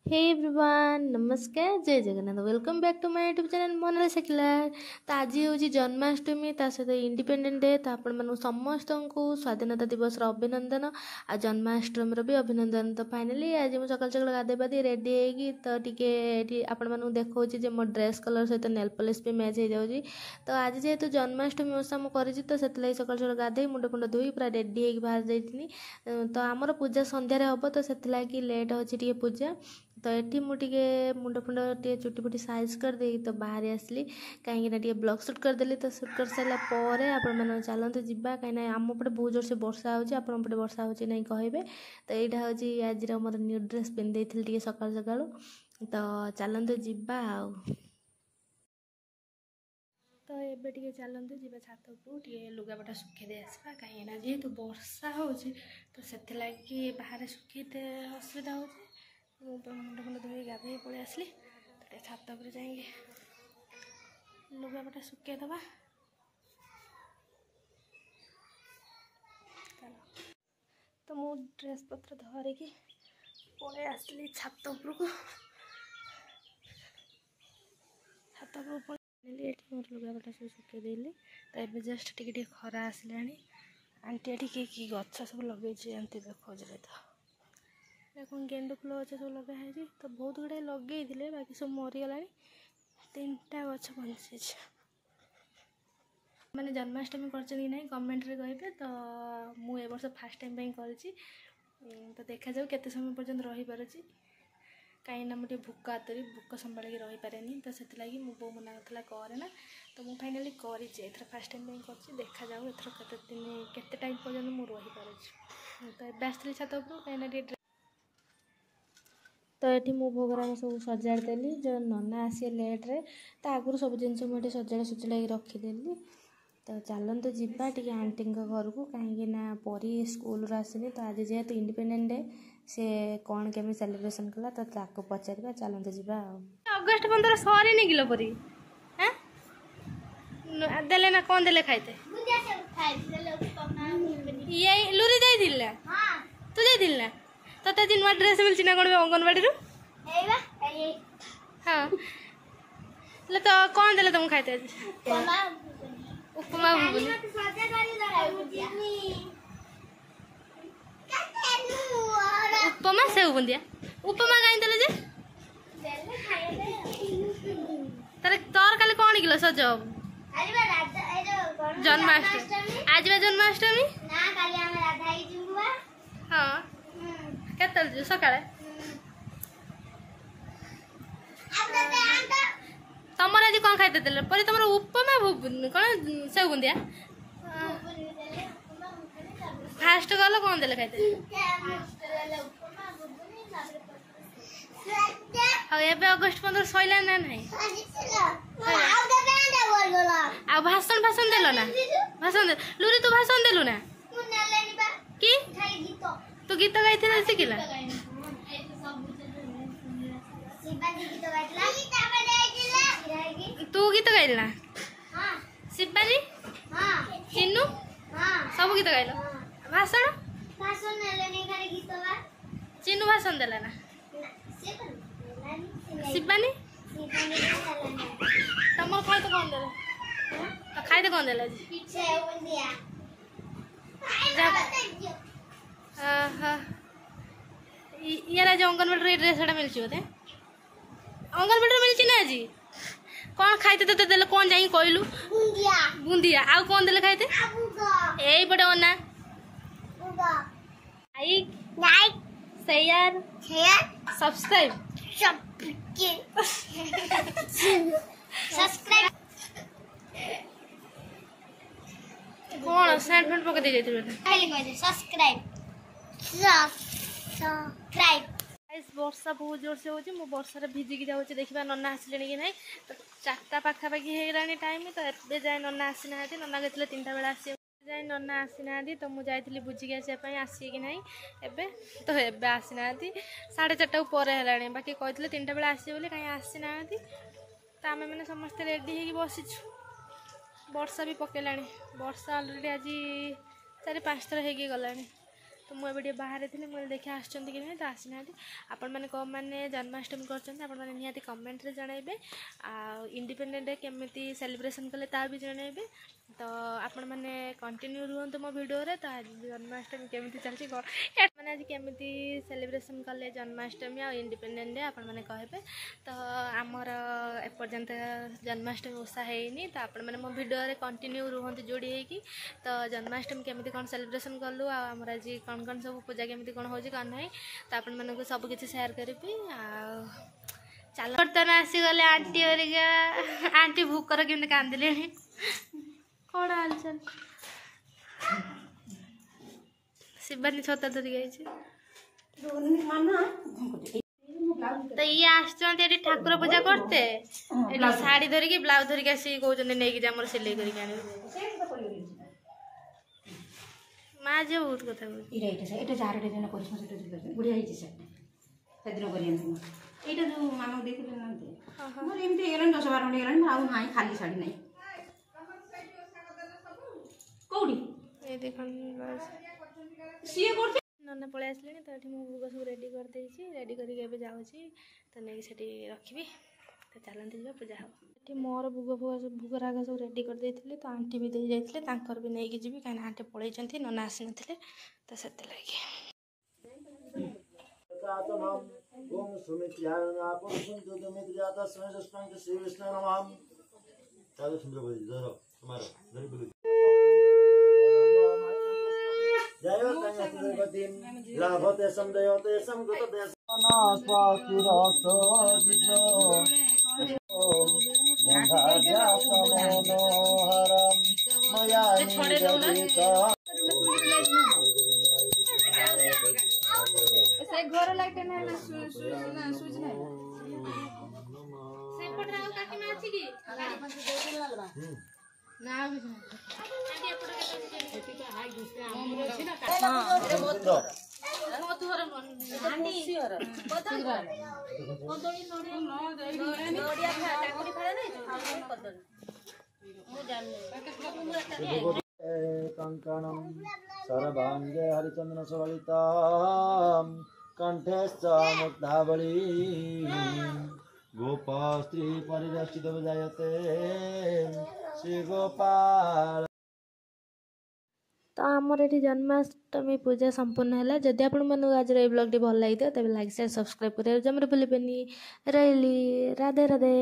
हे everyone नमस्कार जय Jagannath welcome back to my YouTube channel Monalisa सेक्युलर। तो आज हूँ जन्माष्टमी ता सहित इंडिपेंडेंट डे। तो आपण समस्त को स्वाधीनता दिवस अभिनंदन आ जन्माष्टमी भी अभिनंदन। तो फाइनाली आज मुझे सकाल सकाल गाधे पाधे रेडी होगी तो टी आपण देखा मो ड्रेस कलर सहित नेल पॉलिश भी मैच हो जाऊँगी। तो आज जेहेतु जन्माष्टमी ओषा मुझे तो से सकाल सकाल गाधे मुंड फुंड धोई पूरा रेडी होगी बाहर जाइनी। तो आमर पूजा संध्यारे हम तो से लेट अच्छी पूजा। तो ये मुझे मुंड फुंड टे चुटी फुटी साइज कर दे तो बाहर आसली कहीं ब्लॉग सुट करदेली। तो सुट कर सारापर आपण चलते जावा कहीं आम पटे बहुत जोर से वर्षा होपटे वर्षा हो ना कहे। तो यहाँ हूँ आज मोर न्यू ड्रेस पिंधे टे सका सका। तो चलते जावा तो एबे टे चलते जा छात उपरू लुगापटा सुखे दे आसवा कहीं जेहेतु वर्षा हो तो से बाहर सुखे असुविधा हो। मुंड फुंड धोई गाधे पलि आसली तो छात पर जाएंगे लुगापटा सुखे दबा। तो मु ड्रेस पत्र धरिकी पलि आसली छात उपरको। छात उपर मोर लुगापटा सब सुखे देली। तो ये जस्ट टिके खरा आसला आंटी एटी कि गछ सब लगे आंटी देखो तो देखो गेंडू फुल गच सब लगे तो बहुत गुड़ाई लगे बाकी सब मरीगला। 3टा गछ बंची मैंने जन्माष्टमी कर कमेंट रे कहे। तो मुझे वर्ष फास्ट टाइम कर तो देखा जाऊ केते समय पर्यंत रही पारुची कहीं मुझे भूक हाथरी भूक संभाल रही पारे। तो से मो बो मना करला करे ना तो मुझे फाइनाली कर फास्ट टाइम कर देखा जाऊ एथर केते टाइम पर्यंत मुझे रही पारुची। तो ये आसती छात उपरू कहीं तो ये मो भोगराग सब सजाड़देली जो नना आसे लेट्रे तो आगुरी सब जिन मुझे सजा सुचड़ा रखीदेली। तो चलते जावा टे आंटी घर को कहीं परी स्कूल आसनी। तो आज जेहेतु इंडिपेंडेंट डे से कौन केमी सेलिब्रेशन कला तो ताको पचार चलते जावा। अगस्ट 15 सरी किलो परी देले ना कौन देले खाइते ये लुरी जाइथिला तू जाइथिला तो ते नुआ ड्रेस मिलछि ना कोन अंगनवाड़ी रु हाँ तो कौन देले तुम खाइते उपमा घुगुनी उपमा सेव बुंदिया उपमा कहीं देले जे तारे तोर काले कौन किलो सज जन्माष्टमी आज बा जन्माष्टमी ना काली हम राधा ही जुबुआ। हां केतल जो सकाळे तमर आज कौन खाइते देले पर तमर उपमा कौन सेव बुंदिया फास्ट गलो कौन देले खाइते हाँ एबे अगस्ट 15 सइला ना नहीं आ भाषण भाषण देलो ना भाषण दे लुरी तू भाषण देलु ना कि तू गीत गाइथिला सिखिला तू गीत गाइल ना शिवानी चिन्नू सब गीत गाइल भाषण चिन्नू भाषण देला ना शिवानी तमर खाइते कौन देले तो खाइते कौन देले यार आज अंगनवाड़ी ड्रेस मिलची बोते अंगनवाड़ी मिलची ना आज कौन खाइते तो देले कौन जाई कहलु बुंदिया आ कौन देले खाइते एई बडे ओना लाइक शेयर सब्सक्राइब सब्सक्राइब कौन सेंड फंड पके दे जाइते बेटा खाली कह दे सब्सक्राइब गाइस वर्षा बहुत जोर से होची मो वर्षा रे भिजिकी जाउची देखिबा नन्ना आसिलेनी कि नहीं। तो 4टा पाखापाखि हेगलानी टाइम तो एबे जाय नन्ना आसिना हाती नन्ना गथिले 3टा बेला आसी जाय नन्ना आसिना हाती तो मु जाइथिली बुझिकी आसिया पई आसी कि नहीं एबे तो एबे आसिना हाती 4:30 ऊपर हेलानी बाकी कहथिले 3टा बेला आसी बोली कहीं आसिना हाती। तो आमे माने समस्त रेडी हेगी बसिछु वर्षा भी पकेलानी वर्षा ऑलरेडी आज 4-5 थर हेगी गलानी। तो मुझे बाहर थी मुझे देखिए आसुँच कि नहीं तो आसी ना आपण मैंने कौन मैंने जन्माष्टमी कर निहाती कमेंट रे जनइबे इंडिपेंडेंट डे केमी सेलिब्रेशन कले ता भी जनइबे तो आपण मैंने कंटिन्यू रुहतु मो वीडियो रे तो आज जन्माष्टमी केमी चलती मैंने आज केमी सेलिब्रेशन कले जन्माष्टमी आ इंडिपेंडेंट डे आपण मैंने कहे तो आमर एपर्यंत जन्माष्टमी ओषा है तो आपण मैंने मो वीडियो रे कंटिन्यू रुहतु जोड़ी होगी तो जन्माष्टमी केमी कौन सेलिब्रेशन कलु आमर आज कौन कौन सब पूजा केमी कौन हो ना तो आपण मानक सब किसी शेयर करी चल बर्तन आसीगले आंटी हरिका आंटी भूकर केमती कांदिले कौन हालचाल शिवानी छता धरिक तो ये आसते ठाकुर पूजा करते शाढ़ी धरिकी ब्लाउज धरिक आसिक कहते नहीं कि सिलाई कर माँ जी बहुत कथा जो मामा देखिए ना 10 12 मिनट गलानी आउ नाही खाली साड़ी नहीं कोडी ए देखन सीए करते नन्ना पळे आसले तो एठी मो भोग सब रेडी कर देछि रेडी करी के जाउछि तो नै सेठी रखिबी तो चलंती जे पूजा हो एठी मोर भोग राग सब रेडी कर देथिले तो आंटी भी दे जाइथिले तांकर भी नै कि जीबी काना आंटी पळै चंती नन्ना आसी नथिले तो सेते लागि ओम सुमित्याना पुरुषं तुमित्याता स्मृष्टं श्री विष्णु नमः चालू सुंदर बोली जरा तुम्हारा जरी बोली जयो तन्यतिगतिं लाभते समदयोते समगतते नास्पाति रसदिजो गंगाजा समनोहरं मया निगदिता घर लाइट ना स्विच ना से पटराव काकी में अछि की गाड़ी पास दे देला बा ना आंटी एपट के एटी का हाई दूसरे आम अछि ना हां रे मधुर आंटी कदर कदली नोडिया टाकुरी फाड़े नहीं कदली मु जान कंकणं सर्वांगे हरिचंदन सवलितां कंठेश्च मुक्तावली गोपा स्त्री परिरक्षित जायते श्री गोपाल तो आमर ये जन्माष्टमी पूजा संपूर्ण है जदि आपण आज ये ब्लॉग भल लगी तेज लाइक शेयर सब्सक्राइब करें जमरे भूलें रही राधे राधे।